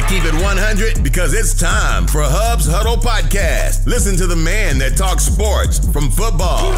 keep it 100 because it's time for Hub's Huddle Podcast. Listen to the man that talks sports from football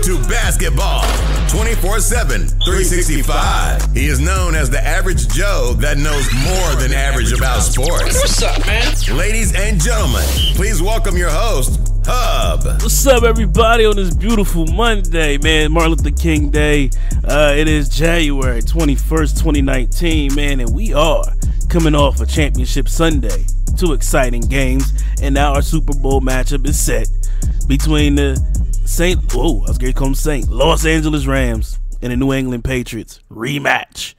to basketball 24/7, 365. He is known as the average Joe that knows more than average about sports. What's up, man? Ladies and gentlemen, please welcome your host, Hub. What's up, everybody, on this beautiful Monday, man? Martin Luther King Day. It is January 21st, 2019, man, and we are coming off a championship Sunday. Two exciting games, and now our Super Bowl matchup is set between the Los Angeles Rams and the New England Patriots rematch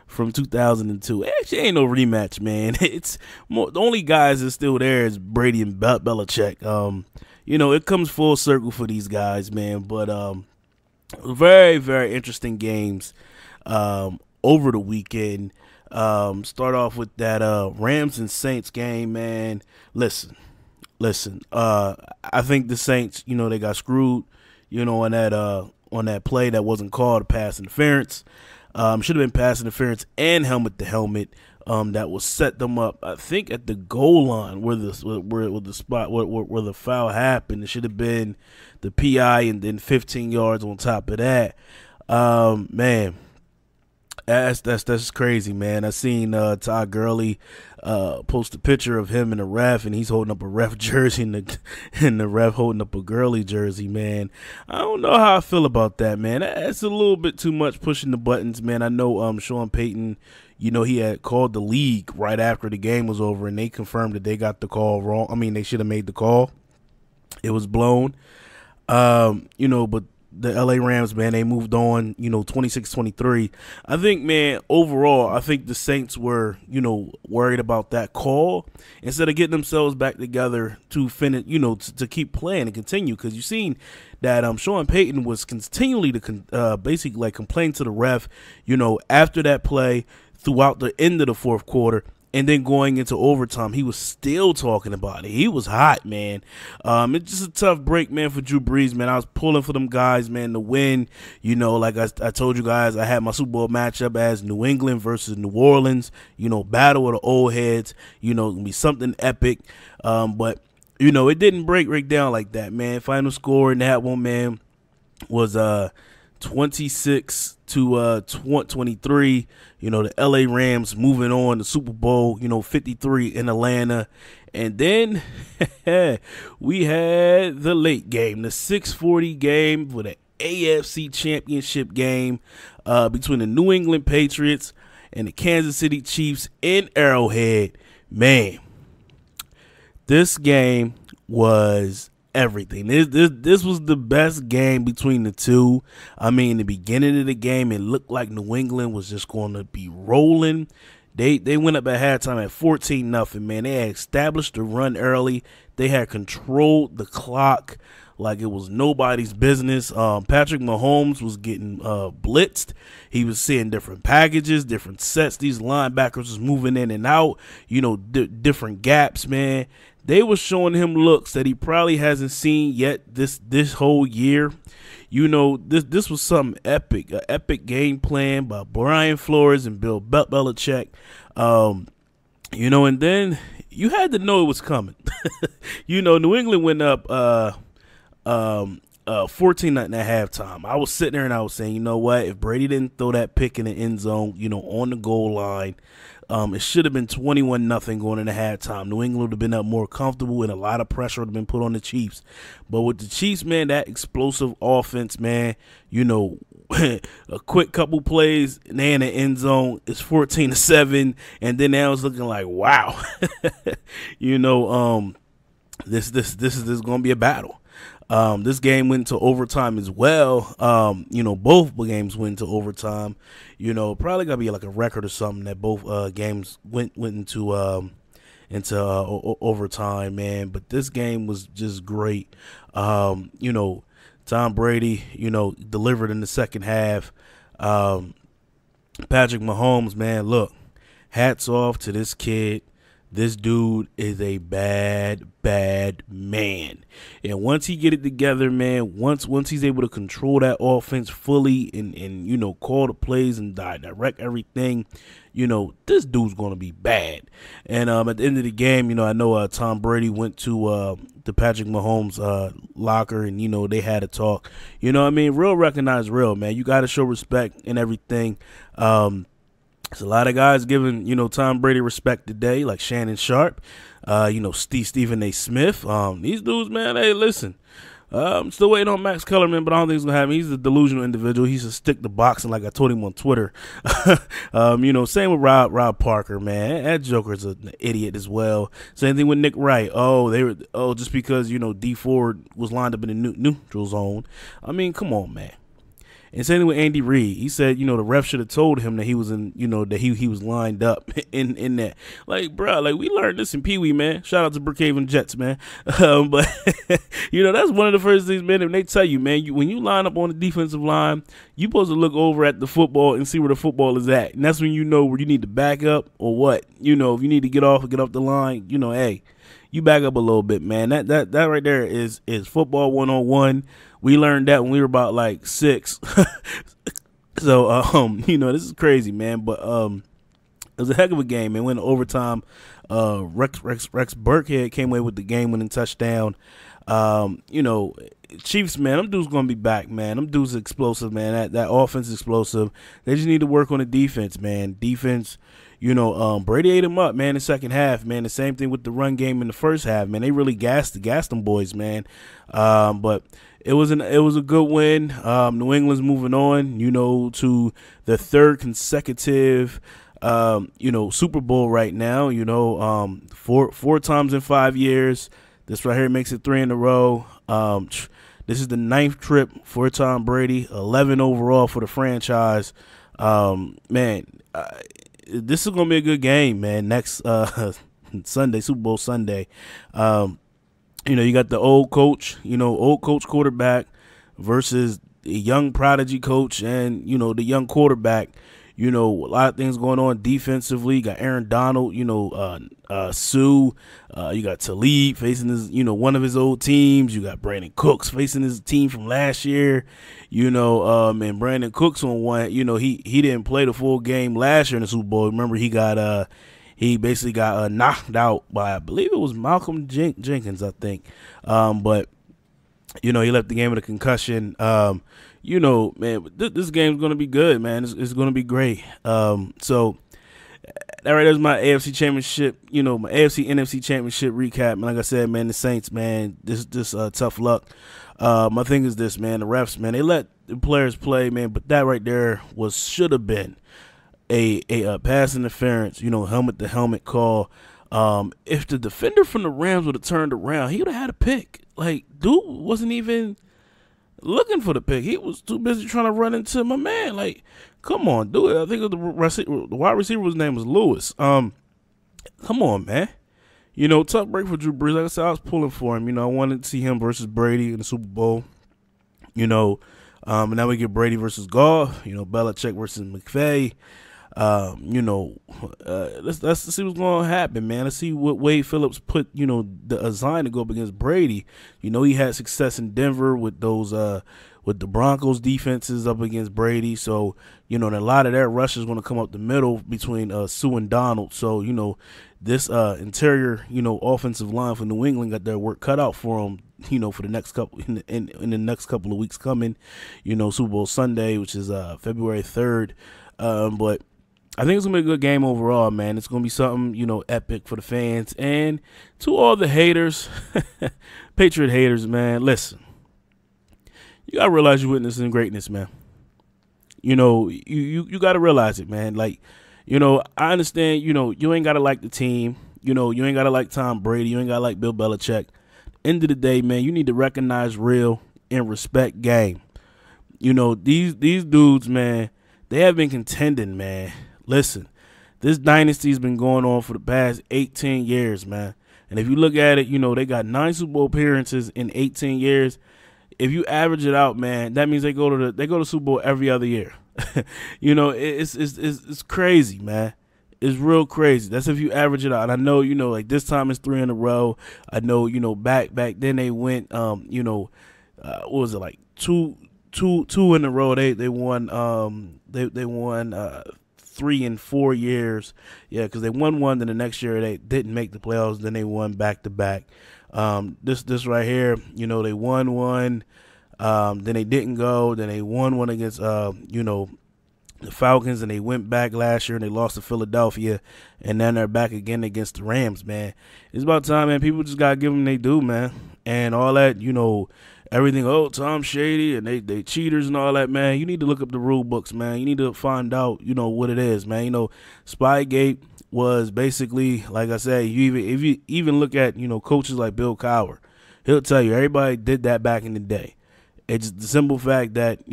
from 2002. Actually, ain't no rematch, man. It's more, the only guys that's still there is Brady and Belichick. It comes full circle for these guys, man. But very, very interesting games over the weekend. Start off with that Rams and Saints game, man. Listen. I think the Saints, they got screwed, on that play that wasn't called a pass interference. Should have been pass interference and helmet to helmet. That will set them up, I think, at the goal line where the spot where the foul happened. It should have been the PI and then 15 yards on top of that. Man, that's crazy, man. I seen Todd Gurley post a picture of him and a ref, and he's holding up a ref jersey and the ref holding up a Gurley jersey, man. I don't know how I feel about that, man. That's a little bit too much pushing the buttons, man. I know Sean Payton, he had called the league right after the game was over, and they confirmed that they got the call wrong. I mean, they should have made the call. It was blown. But the LA Rams, man, they moved on, 26-23. I think, man, overall, I think the Saints were, worried about that call instead of getting themselves back together to finish, to keep playing and continue. Because you've seen that Sean Payton was continually to basically complain to the ref, after that play throughout the end of the fourth quarter. And then going into overtime, he was still talking about it. He was hot, man. It's just a tough break, man, for Drew Brees, man. I was pulling for them guys, man, to win. Like I told you guys, I had my Super Bowl matchup as New England versus New Orleans. Battle of the old heads. It's going to be something epic. But, it didn't break down like that, man. Final score in that one, man, was 26-23. The LA Rams moving on to Super Bowl, 53 in Atlanta. And then we had the late game, the 6:40 game for the AFC Championship game between the New England Patriots and the Kansas City Chiefs in Arrowhead. Man, this game was everything. This was the best game between the two. I mean, the beginning of the game, it looked like New England was just going to be rolling. They went up at halftime at 14-0, man. They had established the run early. They had controlled the clock like it was nobody's business. Patrick Mahomes was getting blitzed. He was seeing different packages, different sets. These linebackers was moving in and out, different gaps, man. They were showing him looks that he probably hasn't seen yet this whole year. This was something epic, an epic game plan by Brian Flores and Bill Belichick. And then you had to know it was coming. New England went up 14-0 at halftime. I was sitting there and I was saying, you know what? If Brady didn't throw that pick in the end zone, on the goal line, it should have been 21-0 going into halftime. New England would have been up more comfortable, and a lot of pressure would have been put on the Chiefs. But with the Chiefs, man, that explosive offense, man, a quick couple plays, and they in the end zone, it's 14-7, and then now it's looking like, wow, this is going to be a battle. This game went to overtime as well. Both games went to overtime. Probably gotta be like a record or something that both games went into overtime, man. But this game was just great. Tom Brady, delivered in the second half. Patrick Mahomes, man, look, hats off to this kid. This dude is a bad man. And once he get it together, man, once he's able to control that offense fully and call the plays and direct everything, this dude's going to be bad. And at the end of the game, I know Tom Brady went to the Patrick Mahomes locker and, they had a talk. You know what I mean? Real recognize real, man. You got to show respect and everything. There's a lot of guys giving, Tom Brady respect today, like Shannon Sharp, Stephen A. Smith. These dudes, man, hey, listen. I'm still waiting on Max Kellerman, but I don't think it's going to happen. He's a delusional individual. He's a stick to boxing, like I told him on Twitter. Same with Rob Parker, man. That Joker's an idiot as well. Same thing with Nick Wright. Just because, D Ford was lined up in the neutral zone. I mean, come on, man. And same thing with Andy Reid. He said, the ref should have told him that he was in, that he was lined up in that. Like, bro, we learned this in Pee Wee, man. Shout out to Brookhaven Jets, man. But that's one of the first things, man. And they tell you, man, when you line up on the defensive line, you supposed to look over at the football and see where the football is at. And that's when you know where you need to back up or what. If you need to get off the line, hey, you back up a little bit, man. That right there is football 101. We learned that when we were about like 6. So, this is crazy, man. But it was a heck of a game, man. Went to overtime. Rex Burkhead came away with the game-winning touchdown. Chiefs, man, them dudes going to be back, man. Them dudes are explosive, man. That offense is explosive. They just need to work on the defense, man. Defense, Brady ate him up, man, in the second half, man. The same thing with the run game in the first half, man. They really gassed them boys, man. But it was a good win. New England's moving on, to the third consecutive, Super Bowl right now. Four times in 5 years. This right here makes it 3 in a row. This is the 9th trip for Tom Brady, 11 overall for the franchise. This is gonna be a good game, man. Next Sunday, Super Bowl Sunday. You got the old coach quarterback versus the young prodigy coach and, the young quarterback. A lot of things going on defensively. You got Aaron Donald, Sue. You got Talib facing his, one of his old teams. You got Brandon Cooks facing his team from last year. And Brandon Cooks on one, he didn't play the full game last year in the Super Bowl. Remember, he basically got knocked out by, I believe it was Malcolm Jenkins, I think. But he left the game with a concussion. Man, this game's going to be good, man. It's going to be great. So that right there's my AFC championship, my AFC NFC championship recap. And like I said, man, the Saints, man, this tough luck. My thing is this, man, the refs, man, they let the players play, man, but that right there should have been a pass interference, helmet to helmet call. If the defender from the Rams would have turned around, he would have had a pick. Like, dude wasn't even looking for the pick. He was too busy trying to run into my man. Like, come on, dude. I think the wide receiver's name was Lewis. Come on, man. Tough break for Drew Brees. Like I said, I was pulling for him. I wanted to see him versus Brady in the Super Bowl. And now we get Brady versus Goff. Belichick versus McVay. Let's see what's going to happen, man. Let's see what Wade Phillips put, the design to go up against Brady. He had success in Denver with those, with the Broncos defenses up against Brady. So, and a lot of that rush is going to come up the middle between Sue and Donald. So, this interior, offensive line for New England got their work cut out for them, for the next couple in the next couple of weeks coming. Super Bowl Sunday, which is February 3rd. But I think it's going to be a good game overall, man. It's going to be something, epic for the fans. And to all the haters, Patriot haters, man, listen. You got to realize you're witnessing greatness, man. You got to realize it, man. Like, I understand, you ain't got to like the team. You ain't got to like Tom Brady. You ain't got to like Bill Belichick. End of the day, man, you need to recognize real and respect game. These dudes, man, they have been contending, man. Listen, this dynasty's been going on for the past 18 years, man. And if you look at it, they got 9 Super Bowl appearances in 18 years. If you average it out, man, that means they go to Super Bowl every other year. It's crazy, man. It's real crazy. That's if you average it out. And I know, like this time it's 3 in a row. I know, back then they went, what was it, like two in a row. They won, they won 3 and 4 years. Yeah, because they won one. Then the next year they didn't make the playoffs. Then they won back to back. This right here, they won one. Then they didn't go. Then they won one against, the Falcons, and they went back last year and they lost to Philadelphia, and then they're back again against the Rams, man. It's about time, man. People just gotta give them they do, man. And all that, everything, Tom Shady and they cheaters and all that, man. You need to look up the rule books, man. You need to find out, what it is, man. Spygate was basically, like I said, if you even look at, coaches like Bill Cowher, he'll tell you everybody did that back in the day. It's the simple fact that,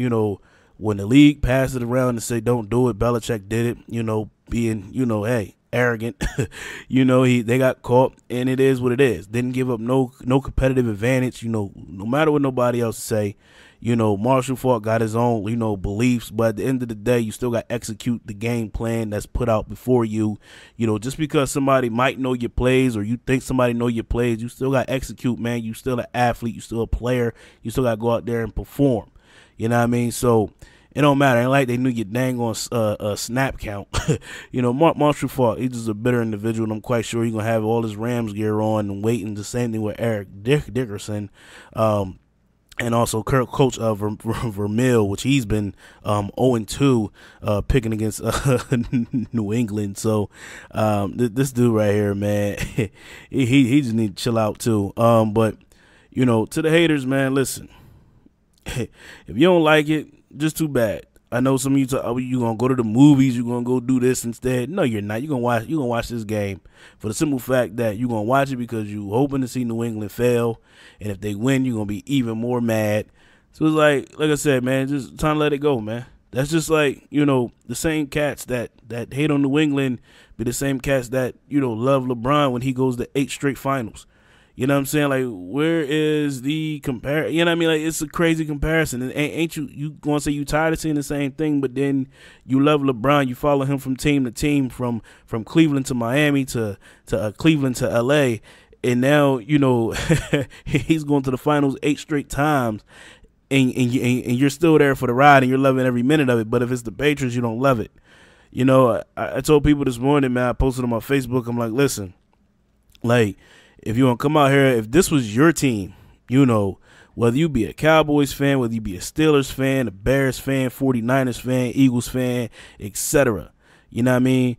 when the league passed it around and say don't do it, Belichick did it, being, hey, arrogant. They got caught, and it is what it is. Didn't give up no competitive advantage, no matter what nobody else say. Marshall Faulk got his own, beliefs, but at the end of the day, you still got to execute the game plan that's put out before you. Just because somebody might know your plays or you think somebody know your plays, you still got to execute, man. You still an athlete. You still a player. You still got to go out there and perform. You know what I mean? So it don't matter. Ain't like they knew your dang on snap count. Marshall Faulk, he's just a bitter individual, and I'm quite sure he's going to have all his Rams gear on and waiting. The same thing with Eric Dickerson. And also Coach Vermeil, which he's been 0-2 picking against New England. So this dude right here, man, he just need to chill out too. But, to the haters, man, listen. If you don't like it, just too bad. I know some of you talk, you gonna go to the movies, you gonna go do this instead. No, you're not. You're gonna watch this game for the simple fact that you're gonna watch it because you hoping to see New England fail, and if they win, you're gonna be even more mad. So it's like I said, man, just time to let it go, man. That's just like, the same cats that hate on New England be the same cats that, love LeBron when he goes to 8 straight finals. You know what I'm saying? Like, where is the comparison? You know what I mean? Like, it's a crazy comparison. And ain't you going to say you tired of seeing the same thing, but then you love LeBron. You follow him from team to team, from Cleveland to Miami to Cleveland to L.A., and now, he's going to the finals 8 straight times, and you're still there for the ride, and you're loving every minute of it. But if it's the Patriots, you don't love it. I told people this morning, man, I posted on my Facebook, I'm like, listen, like, if you want to come out here, if this was your team, whether you be a Cowboys fan, whether you be a Steelers fan, a Bears fan, 49ers fan, Eagles fan, etc. You know what I mean?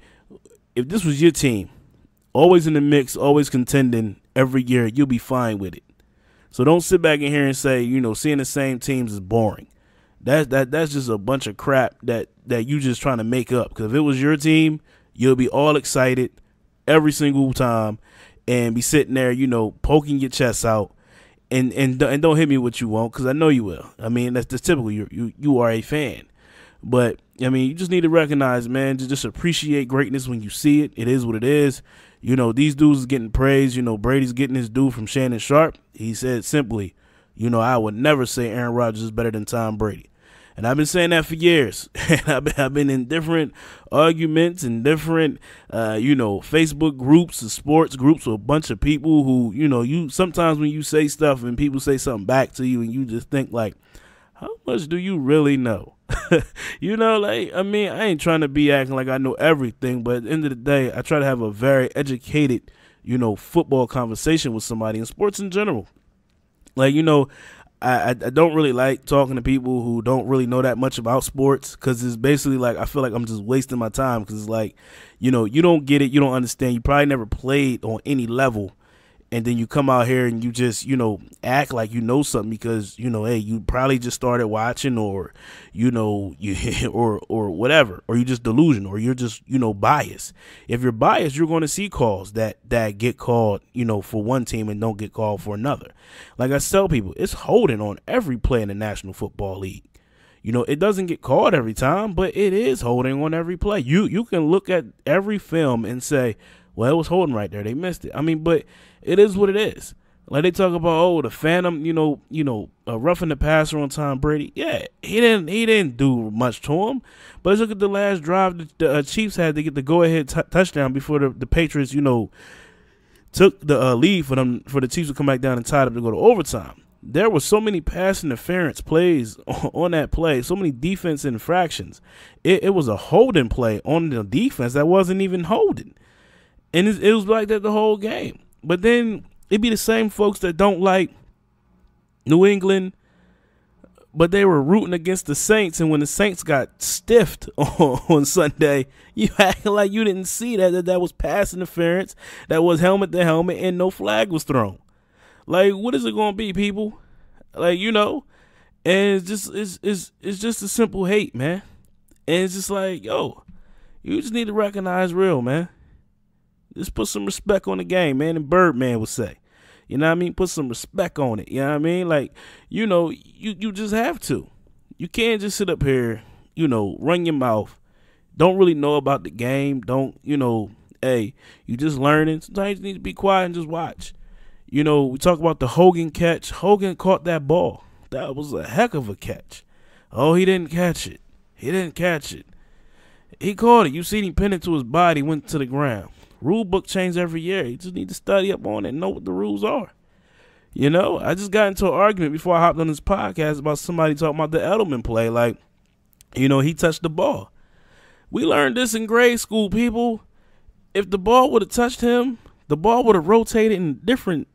If this was your team, always in the mix, always contending every year, you'll be fine with it. So don't sit back in here and say, seeing the same teams is boring. That's just a bunch of crap that you just trying to make up. Because if it was your team, you'll be all excited every single time. And be sitting there, poking your chest out, and don't hit me what you want, because I know you will. I mean, that's typical. You are a fan, but I mean, you just need to recognize, man, just appreciate greatness when you see it. It is what it is. These dudes is getting praised. Brady's getting his due from Shannon Sharp. He said simply, I would never say Aaron Rodgers is better than Tom Brady. And I've been saying that for years. And I've been in different arguments and different, Facebook groups and sports groups with a bunch of people who, you sometimes when you say stuff and people say something back to you and you just think like, how much do you really know? I ain't trying to be acting like I know everything, but at the end of the day, I try to have a very educated, football conversation with somebody in sports in general. Like, I don't really like talking to people who don't really know that much about sports, because it's basically like I feel like I'm just wasting my time, because it's like, you don't get it, you don't understand, you probably never played on any level, and then you come out here and you just, act like you know something because, hey, you probably just started watching, or, or whatever, or you just delusional, or you're just, biased. If you're biased, you're going to see calls that get called, for one team and don't get called for another. Like I tell people, it's holding on every play in the National Football League. It doesn't get called every time, but it is holding on every play. You can look at every film and say, well, it was holding right there. They missed it. I mean, but it is what it is. Like they talk about, the Phantom, roughing the passer on Tom Brady. Yeah, he didn't do much to him. But let's look at the last drive the Chiefs had to get the go-ahead touchdown before the Patriots, took the lead for the Chiefs to come back down and tied up to go to overtime. There were so many pass interference plays on that play, so many defense infractions. It was a holding play on the defense that wasn't even holding. And it was like that the whole game. But then it'd be the same folks that don't like New England, but they were rooting against the Saints. And when the Saints got stiffed on Sunday, you acting like you didn't see that was pass interference, that was helmet to helmet, and no flag was thrown. Like, what is it going to be, people? Like, and it's just a simple hate, man. And it's just like, you just need to recognize real, man. Just put some respect on the game, man. And Birdman would say, you know what I mean? Put some respect on it. You know what I mean? Like, you just have to. You can't just sit up here, run your mouth. Don't really know about the game. Don't, hey, you just learning. Sometimes you need to be quiet and just watch. We talk about the Hogan catch. Hogan caught that ball. That was a heck of a catch. Oh, he didn't catch it. He caught it. You seen him pin it to his body, went to the ground. Rule book changes every year. You just need to study up on it and know what the rules are. I just got into an argument before I hopped on this podcast about somebody talking about the Edelman play. Like, he touched the ball. We learned this in grade school, people. If the ball would have touched him, the ball would have rotated differently.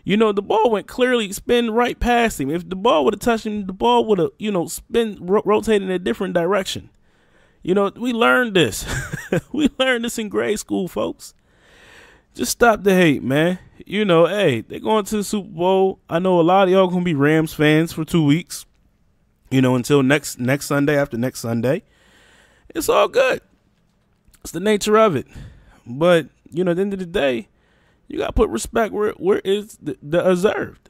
The ball went clearly spin right past him. If the ball would have touched him, the ball would have, rotated in a different direction. We learned this. We learned this in grade school, folks. Just stop the hate, man. Hey, they're going to the Super Bowl. I know a lot of y'all going to be Rams fans for 2 weeks, until next Sunday, after next Sunday. It's all good. It's the nature of it. But, at the end of the day, you got to put respect where it's the deserved.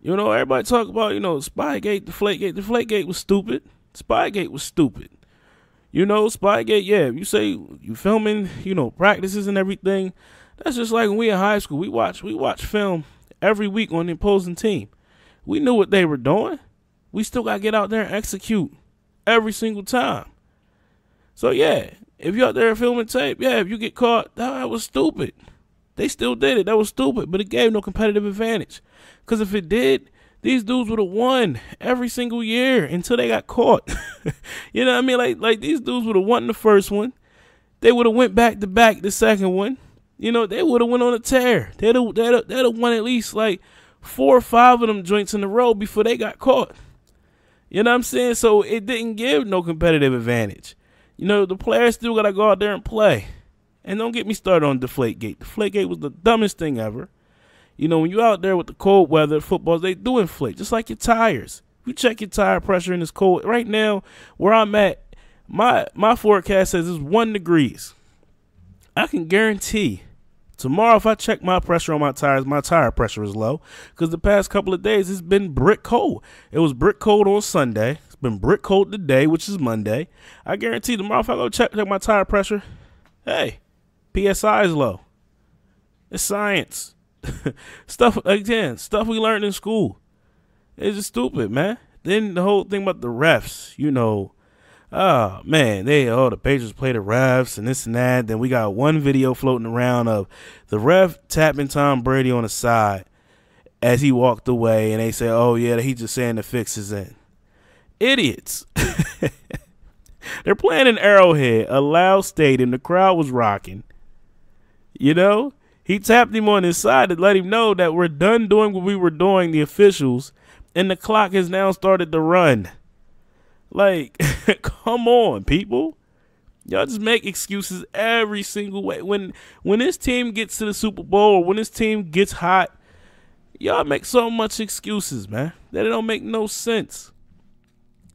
Everybody talk about, Spygate, Deflategate. Deflategate was stupid. Spygate was stupid. Spygate, yeah, you say you filming, practices and everything. That's just like when we in high school. We watch film every week on the opposing team. We knew what they were doing. We still got to get out there and execute every single time. So, yeah, if you're out there filming tape, yeah, if you get caught, that was stupid. They still did it. That was stupid, but it gave no competitive advantage. Because if it did, these dudes would have won every single year until they got caught. You know what I mean? Like these dudes would have won the first one. They would have went back to back the second one. They would have went on a tear. They'd have won at least like 4 or 5 of them joints in a row before they got caught. You know what I'm saying? So it didn't give no competitive advantage. The players still got to go out there and play. And don't get me started on Deflategate. Deflategate was the dumbest thing ever. When you out there with the cold weather, footballs, they do inflate, just like your tires. You check your tire pressure in this cold. Right now, where I'm at, my forecast says it's 1 degree. I can guarantee tomorrow if I check my pressure on my tire pressure is low. Because the past couple of days, it's been brick cold. It was brick cold on Sunday. It's been brick cold today, which is Monday. I guarantee tomorrow if I go check my tire pressure, hey, PSI is low. It's science. Stuff we learned in school. It's just stupid, man. Then the whole thing about the refs, oh man, the Patriots play the refs and this and that. Then we got one video floating around of the ref tapping Tom Brady on the side as he walked away, and they say, oh yeah, he's just saying the fix is in. Idiots. They're playing in Arrowhead, a loud stadium. The crowd was rocking. He tapped him on his side to let him know that we're done doing what we were doing, the officials, and the clock has now started to run. Like, come on, people. Y'all just make excuses every single way. When this team gets to the Super Bowl or when this team gets hot, y'all make so much excuses, man, that it don't make no sense.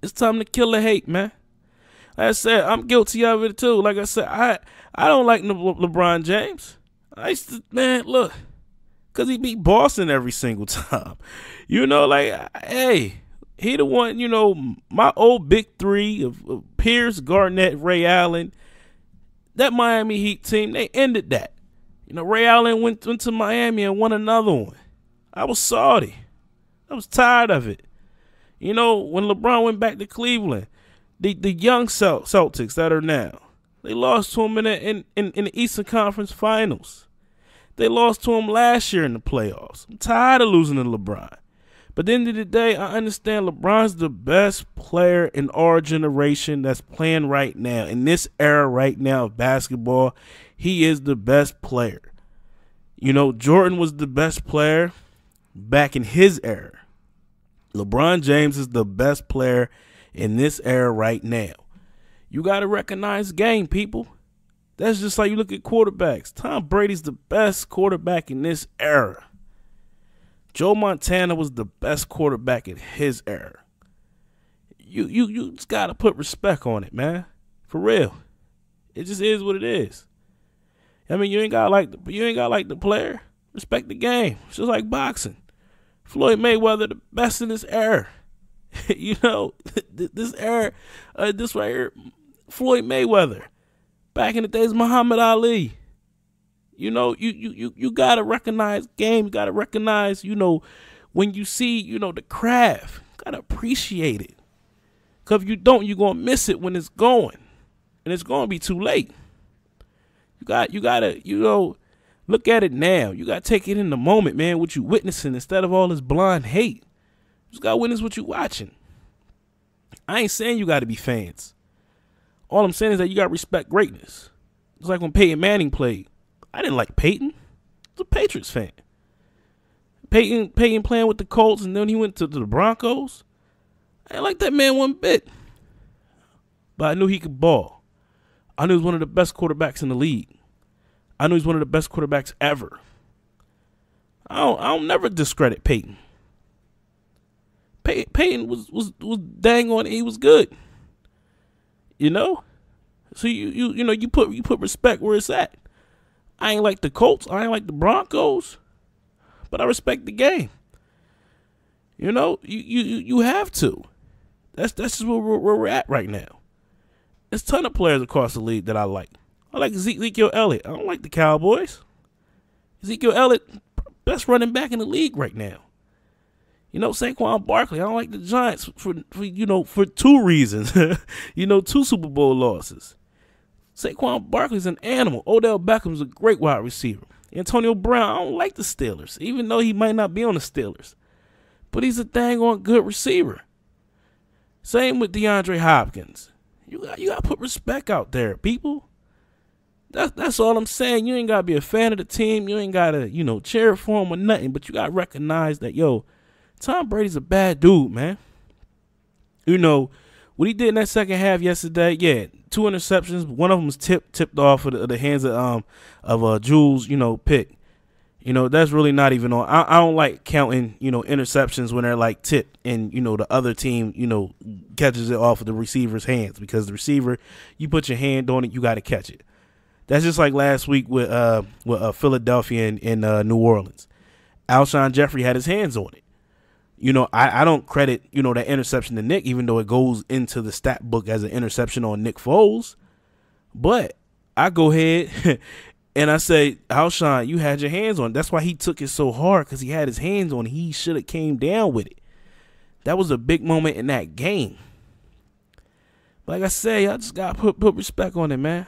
It's time to kill the hate, man. Like I said, I'm guilty of it too. Like I said, I don't like LeBron James. I used to, man, look, because he beat Boston every single time. Hey, he the one, my old big three of Pierce, Garnett, Ray Allen, that Miami Heat team, they ended that. Ray Allen went to Miami and won another one. I was salty. I was tired of it. When LeBron went back to Cleveland, the young Celtics that are now, they lost to him in the Eastern Conference Finals. They lost to him last year in the playoffs. I'm tired of losing to LeBron. But at the end of the day, I understand LeBron's the best player in our generation that's playing right now. In this era right now of basketball, he is the best player. Jordan was the best player back in his era. LeBron James is the best player in this era right now. You got to recognize game, people. That's just like you look at quarterbacks. Tom Brady's the best quarterback in this era. Joe Montana was the best quarterback in his era. You just got to put respect on it, man. For real. It just is what it is. I mean, you ain't got like the player. Respect the game. It's just like boxing. Floyd Mayweather, the best in this era. This era, this right here, Floyd Mayweather. Back in the days, Muhammad Ali. You gotta recognize game. You gotta recognize, when you see, the craft. You gotta appreciate it. Cause if you don't, you're gonna miss it when it's going, and it's gonna be too late. You gotta, look at it now. You gotta take it in the moment, man. What you witnessing instead of all this blind hate. You just gotta witness what you watching. I ain't saying you gotta be fans. All I'm saying is that you got to respect greatness. It's like when Peyton Manning played. I didn't like Peyton. I was a Patriots fan. Peyton playing with the Colts, and then he went to the Broncos. I didn't like that man one bit. But I knew he could ball. I knew he was one of the best quarterbacks in the league. I knew he was one of the best quarterbacks ever. I don't never discredit Peyton. Peyton was dang on. He was good. So you put respect where it's at. I ain't like the Colts. I ain't like the Broncos, but I respect the game. You have to. That's just where we're at right now. There's a ton of players across the league that I like. I like Ezekiel Elliott. I don't like the Cowboys. Ezekiel Elliott, best running back in the league right now. Saquon Barkley. I don't like the Giants for two reasons. 2 Super Bowl losses. Saquon Barkley's an animal. Odell Beckham's a great wide receiver. Antonio Brown, I don't like the Steelers, even though he might not be on the Steelers. But he's a dang on good receiver. Same with DeAndre Hopkins. You got to put respect out there, people. That's all I'm saying. You ain't got to be a fan of the team. You ain't got to, cheer for him or nothing. But you got to recognize that, Tom Brady's a bad dude, man. What he did in that second half yesterday, 2 interceptions. One of them was tipped off of the hands of Jules, pick. That's really not even on. I don't like counting, interceptions when they're like tipped and, the other team, catches it off of the receiver's hands, because the receiver, you put your hand on it, you got to catch it. That's just like last week with Philadelphia and New Orleans. Alshon Jeffrey had his hands on it. I don't credit, that interception to Nick, even though it goes into the stat book as an interception on Nick Foles. But I go ahead and I say, Alshon, you had your hands on it. That's why he took it so hard, because he had his hands on it. He should have came down with it. That was a big moment in that game. But like I say, I just got to put respect on it, man.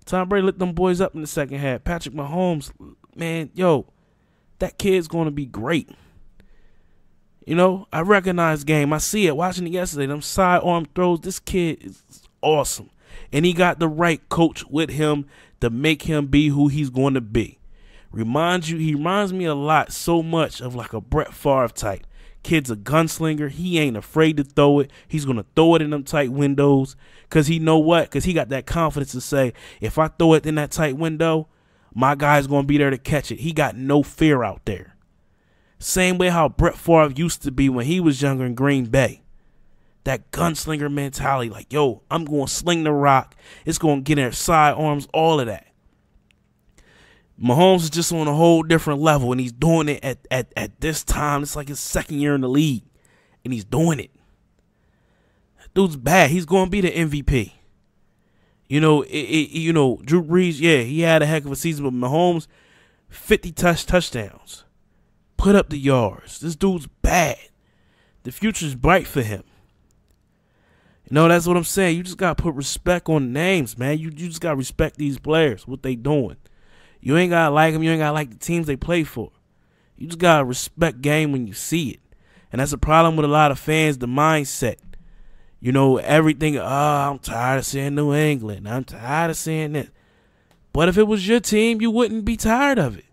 Tom Brady lit them boys up in the second half. Patrick Mahomes, man, that kid's going to be great. I recognize game. I see it. Watching it yesterday, them sidearm throws. This kid is awesome. And he got the right coach with him to make him be who he's going to be. He reminds me a lot, so much of like a Brett Favre type. Kid's a gunslinger. He ain't afraid to throw it. He's going to throw it in them tight windows. Because he know what? Because he got that confidence to say, if I throw it in that tight window, my guy's going to be there to catch it. He got no fear out there. Same way how Brett Favre used to be when he was younger in Green Bay. That gunslinger mentality, like, I'm going to sling the rock. It's going to get in their sidearms, all of that. Mahomes is just on a whole different level, and he's doing it at this time. It's like his second year in the league, and he's doing it. That dude's bad. He's going to be the MVP. Drew Brees, yeah, he had a heck of a season, but Mahomes, 50 touchdowns, put up the yards. This dude's bad. The future's bright for him. That's what I'm saying. You just got to put respect on names, man. You just got to respect these players, what they doing. You ain't got to like them. You ain't got to like the teams they play for. You just got to respect game when you see it. And that's a problem with a lot of fans, the mindset. Everything, I'm tired of seeing New England. I'm tired of seeing this. But if it was your team, you wouldn't be tired of it.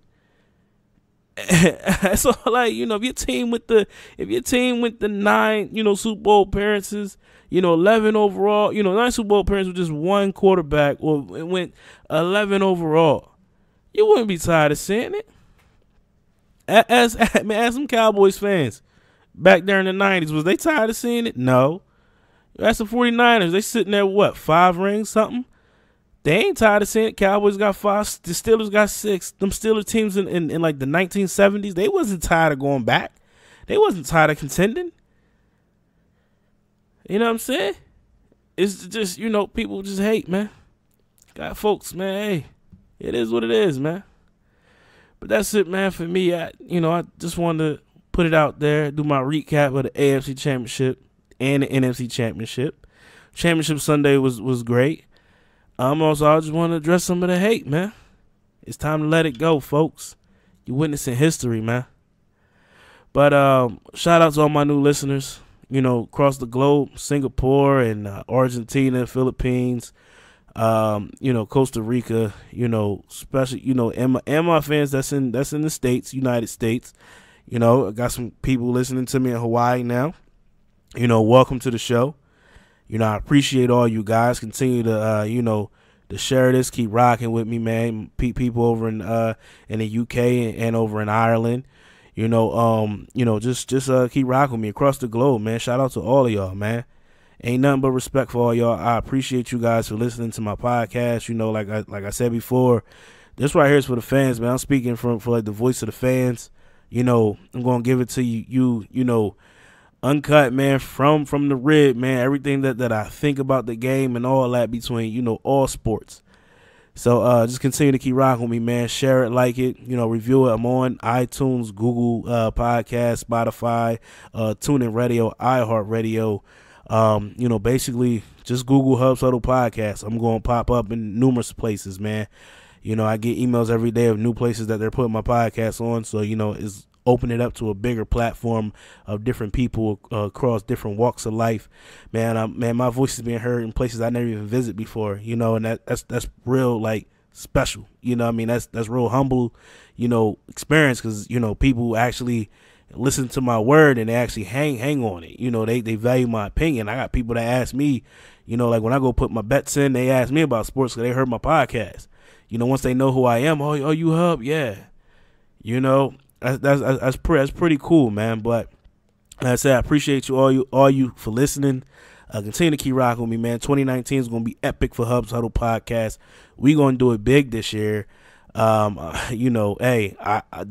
So, if your team with the 9, Super Bowl appearances, 11 overall, 9 Super Bowl appearances with just one quarterback, or it went 11 overall, you wouldn't be tired of seeing it. Ask some Cowboys fans back there in the 90s, was they tired of seeing it? No. Ask the 49ers, they sitting there, 5 rings, something? They ain't tired of seeing it. Cowboys got 5, the Steelers got 6. Them Steelers teams in like the 1970s, they wasn't tired of going back. They wasn't tired of contending. You know what I'm saying? It's just, people just hate, man. Got folks, man, hey, it is what it is, man. But that's it, man, for me. I just wanted to put it out there, do my recap of the AFC Championship and the NFC Championship. Championship Sunday was great. I just want to address some of the hate, man. It's time to let it go, folks. You're witnessing history, man. But shout out to all my new listeners, across the globe, Singapore and Argentina, Philippines, Costa Rica, especially, and my fans that's in the States, United States. I got some people listening to me in Hawaii now. Welcome to the show. I appreciate all you guys. Continue to, to share this. Keep rocking with me, man. People over in the UK and over in Ireland. Just keep rocking with me across the globe, man. Shout out to all of y'all, man. Ain't nothing but respect for all y'all. I appreciate you guys for listening to my podcast. Like I said before, this right here is for the fans, man. I'm speaking for like the voice of the fans. I'm gonna give it to you, uncut, man, from the rib, man. Everything that I think about the game and all that between, all sports. So just continue to keep rocking with me, man. Share it, like it, review it. I'm on iTunes, Google Podcast, Spotify, TuneIn Radio, iHeartRadio. Basically just Google Hubs Huddle Podcast. I'm going to pop up in numerous places, man. I get emails every day of new places that they're putting my podcast on. So, it's open it up to a bigger platform of different people across different walks of life. Man, my voice is being heard in places I never even visited before, and that's real, like, special. That's real humble, experience, because, people actually listen to my word and they actually hang on it. They value my opinion. I got people that ask me, like when I go put my bets in, they ask me about sports because they heard my podcast. Once they know who I am, oh, you Hub, yeah. That's pretty cool, man. But like I said, I appreciate all you for listening. Continue to keep rocking with me, man. 2019 is gonna be epic for Hubs Huddle Podcast. We gonna do it big this year. The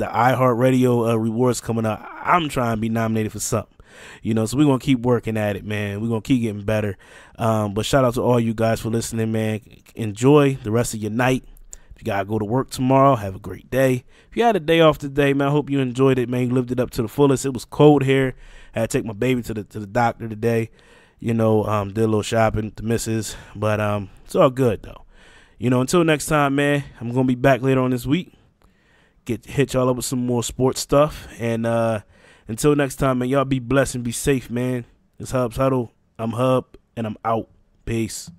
iHeartRadio rewards coming up. I'm trying to be nominated for something. So we're gonna keep working at it, man. We're gonna keep getting better. But shout out to all you guys for listening, man. Enjoy the rest of your night. If you gotta go to work tomorrow, have a great day. If you had a day off today, man, I hope you enjoyed it, man. You lived it up to the fullest. It was cold here. I had to take my baby to the doctor today. Did a little shopping with the missus. But it's all good though. Until next time, man, I'm gonna be back later on this week. Hit y'all up with some more sports stuff. And until next time, man, y'all be blessed and be safe, man. It's Hubs Huddle. I'm Hub and I'm out. Peace.